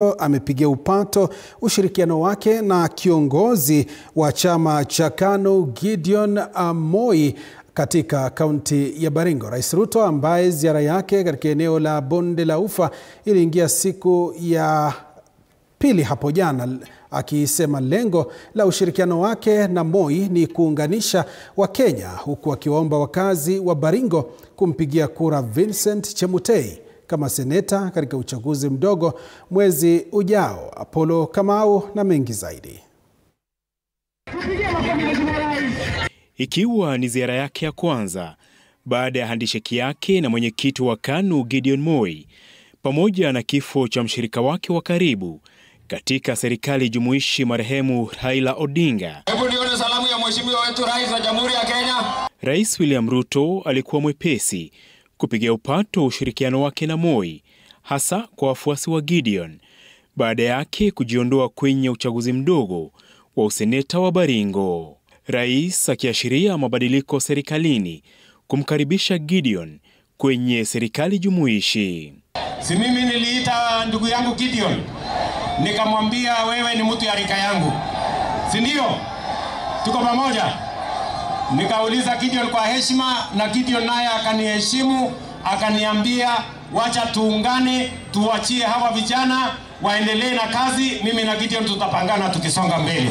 amepigia upato ushirikiano wake na kiongozi wa chama cha KANU Gideon Moi katika kaunti ya Baringo. Rais Ruto, ambaye ziara yake katika eneo la Bonde la Ufa iliingia siku ya pili hapo jana, akisema lengo la ushirikiano wake na Moi ni kuunganisha Wakenya, huku akiwaomba wakazi wa Baringo kumpigia kura Vincent Chemutei kama seneta katika uchaguzi mdogo mwezi ujao. Apollo Kamau na mengi zaidi. Ikiwa ni ziara yake ya kwanza baada ya handisheki yake na mwenyekiti wa KANU Gideon Moi, pamoja na kifo cha mshirika wake wa karibu katika serikali jumuishi marehemu Raila Odinga. Hebu nione salamu ya mheshimiwa wetu Rais wa Jamhuri ya Kenya. Rais William Ruto alikuwa mwepesi kupigia upato ushirikiano wake na Moi, hasa kwa wafuasi wa Gideon, baada yake kujiondoa kwenye uchaguzi mdogo wa useneta wa Baringo. Rais akiashiria mabadiliko serikalini kumkaribisha Gideon kwenye serikali jumuishi. Si mimi niliita ndugu yangu Gideon, nikamwambia wewe ni mtu ya rika yangu, si ndio? Tuko pamoja. Nikauliza Gideon kwa heshima, na Gideon naye akaniheshimu, akaniambia wacha tuungane, tuachie hawa vijana waendelee na kazi, mimi na Gideon tutapangana tukisonga mbele.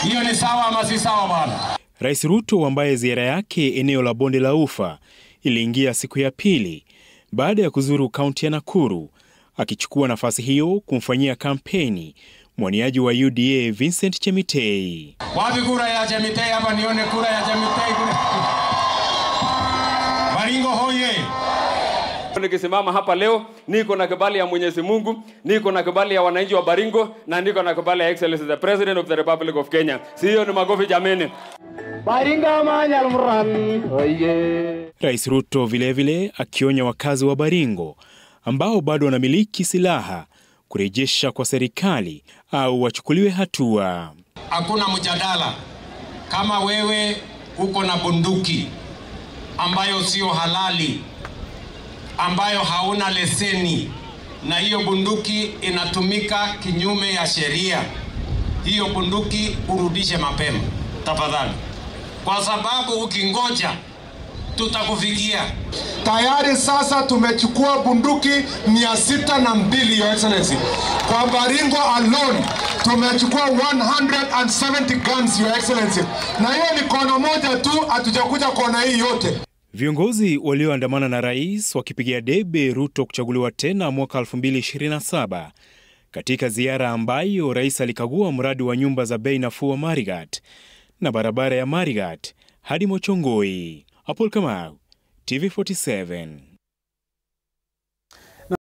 Hiyo ni sawa ama si sawa bwana? Rais Ruto, ambaye ziara yake eneo la Bonde la Ufa iliingia siku ya pili baada ya kuzuru kaunti ya Nakuru, akichukua nafasi hiyo kumfanyia kampeni mwaniaji wa UDA Vincent Chemutei. Wapi kura ya Chemutei hapa, nione kura ya Chemutei kule. Baringo hoye. Nikisimama hapa leo, niko na kibali ya Mwenyezi Mungu, niko na kibali ya wananchi wa Baringo, na niko na kibali ya Excellency the President of the Republic of Kenya. Sio ni magofi jameni. Baringa manyalmuran hoye. Rais Ruto vilevile akionya wakazi wa Baringo ambao bado wanamiliki silaha kurejesha kwa serikali au wachukuliwe hatua. Hakuna mjadala kama wewe uko na bunduki ambayo sio halali, ambayo hauna leseni, na hiyo bunduki inatumika kinyume ya sheria, hiyo bunduki urudishe mapema tafadhali, kwa sababu ukingoja tutakufikia. Tayari sasa tumechukua bunduki 602, Your Excellency. Kwa Baringo alone tumechukua 170 guns, Your Excellency. Na hiyo ni kona moja tu, hatujakuja kona hii yote. Viongozi walioandamana na rais wakipigia debe Ruto kuchaguliwa tena mwaka 2027 katika ziara ambayo rais alikagua mradi wa nyumba za bei nafuu wa Marigat na barabara ya Marigat hadi Mochongoi. Apollo Kamau, TV47.